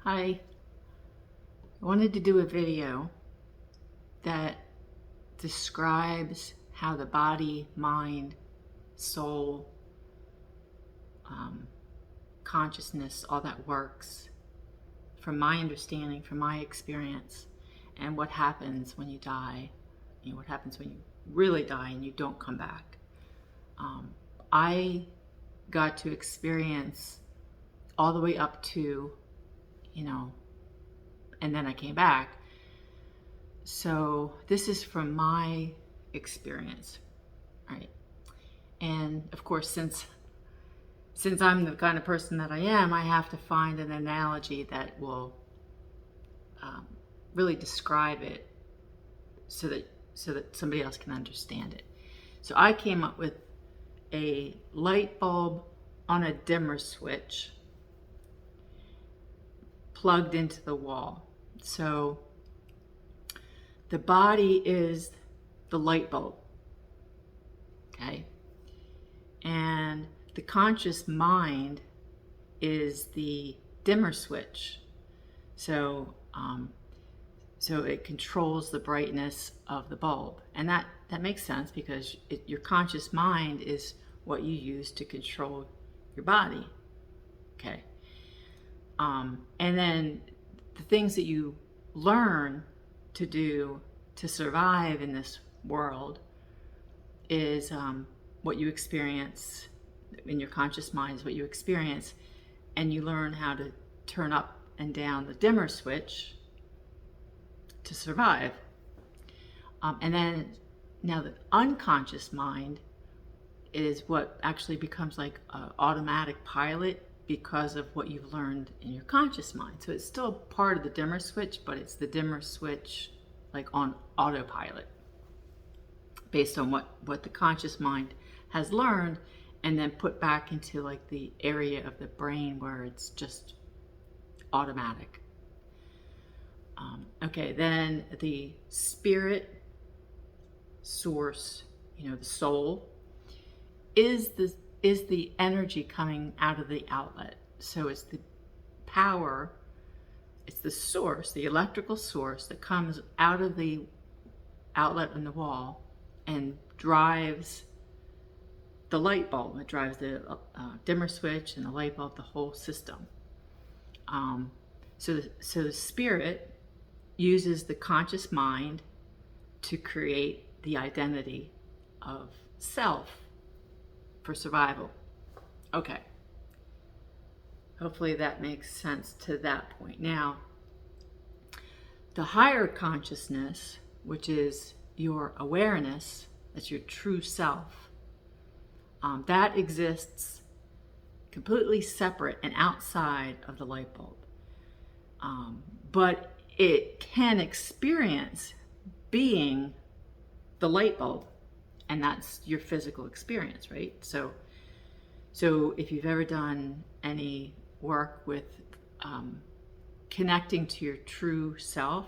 Hi, I wanted to do a video that describes how the body, mind, soul, um, consciousness, all that works from my understanding, from my experience, and what happens when you die, what happens when you really die and you don't come back. I got to experience all the way up to, and then I came back. So this is from my experience, right? And of course, since I'm the kind of person that I am, I have to find an analogy that will really describe it so that somebody else can understand it. So I came up with a light bulb on a dimmer switch plugged into the wall. So the body is the light bulb, okay? And the conscious mind is the dimmer switch. So it controls the brightness of the bulb. And that makes sense because your conscious mind is what you use to control your body, okay? And then the things that you learn to do to survive in this world is what you experience in your conscious mind is what you experience, and you learn how to turn up and down the dimmer switch to survive. And then now the unconscious mind is what actually becomes like an automatic pilot because of what you've learned in your conscious mind. So it's still part of the dimmer switch, but it's the dimmer switch like on autopilot based on what the conscious mind has learned and then put back into like the area of the brain where it's just automatic. Okay, then the spirit source, the soul, is the energy coming out of the outlet. So it's the power, it's the source, the electrical source that comes out of the outlet in the wall and drives the light bulb. It drives the dimmer switch and the light bulb, the whole system. So the spirit uses the conscious mind to create the identity of self for survival. Okay. Hopefully that makes sense to that point. Now, the higher consciousness, which is your awareness, that's your true self, that exists completely separate and outside of the light bulb. But it can experience being the light bulb, and that's your physical experience, right? So if you've ever done any work with connecting to your true self,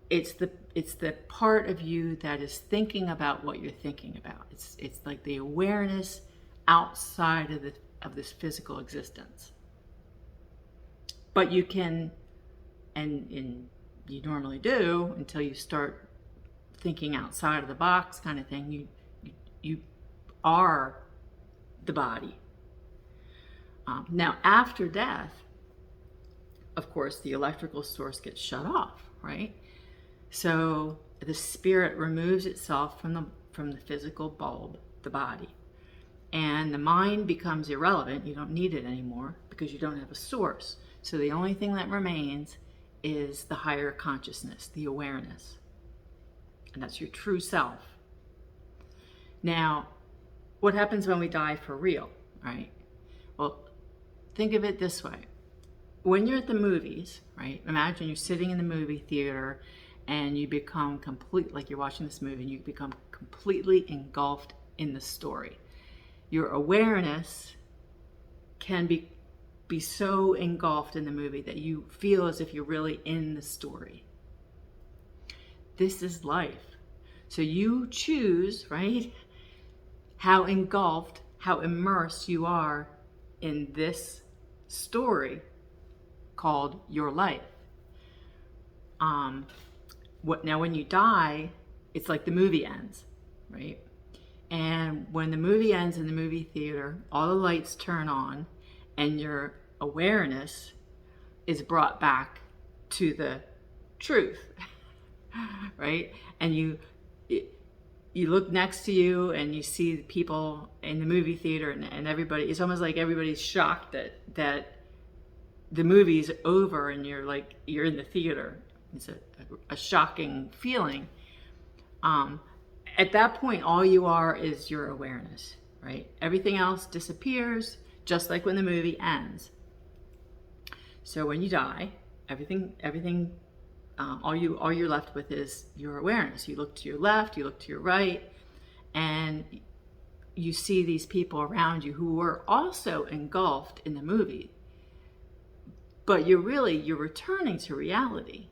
it's the part of you that is thinking about what you're thinking about. It's like the awareness outside of this physical existence. But you can, and you normally do until you start thinking outside of the box kind of thing. You are the body. Now, after death, of course, the electrical source gets shut off, right? So the spirit removes itself from the physical bulb, the body, and the mind becomes irrelevant. You don't need it anymore because you don't have a source. So the only thing that remains is the higher consciousness, the awareness. And that's your true self. Now, what happens when we die for real, right? Well, think of it this way. When you're at the movies, right? Imagine you're sitting in the movie theater and you become like you're watching this movie and you become completely engulfed in the story. Your awareness can be so engulfed in the movie that you feel as if you're really in the story. This is life. So you choose, right, how engulfed, how immersed you are in this story called your life. Now when you die, it's like the movie ends, right? And when the movie ends in the movie theater, all the lights turn on and your awareness is brought back to the truth, right? And you look next to you and you see the people in the movie theater, and everybody, it's almost like everybody's shocked that the movie's over and you're in the theater. It's a shocking feeling. At that point, all you are is your awareness, right? Everything else disappears, just like when the movie ends. So when you die, all you're left with is your awareness. You look to your left, you look to your right, and you see these people around you who were also engulfed in the movie. But you're returning to reality.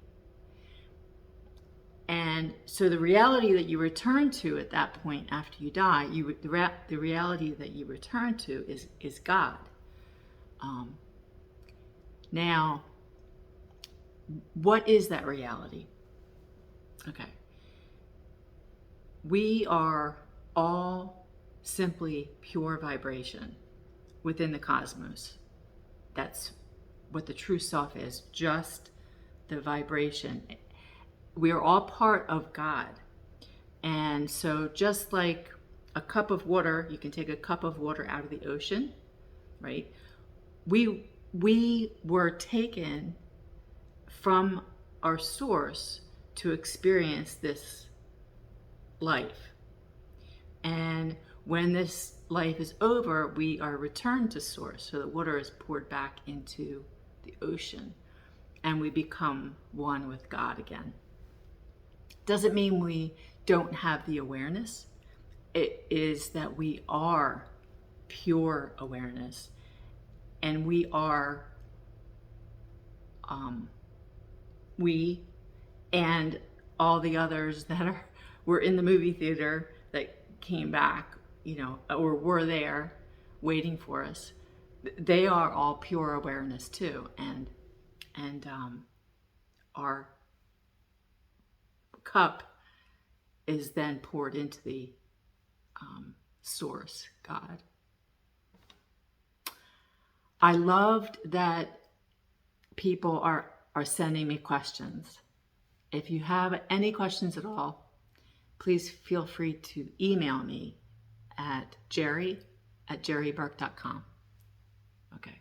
And so the reality that you return to at that point after you die, the reality that you return to is God. Now, what is that reality? Okay. We are all simply pure vibration within the cosmos. That's what the true self is, just the vibration. We are all part of God. And so just like a cup of water, you can take a cup of water out of the ocean, right? We were taken from our source to experience this life. And when this life is over, we are returned to source. So the water is poured back into the ocean and we become one with God again. Doesn't mean we don't have the awareness. It is that we are pure awareness, and we are we and all the others that were in the movie theater that came back, or were there waiting for us. They are all pure awareness too, and our cup is then poured into the source, God. I loved that people are sending me questions. If you have any questions at all, please feel free to email me at Geri@geriburke.com. Okay.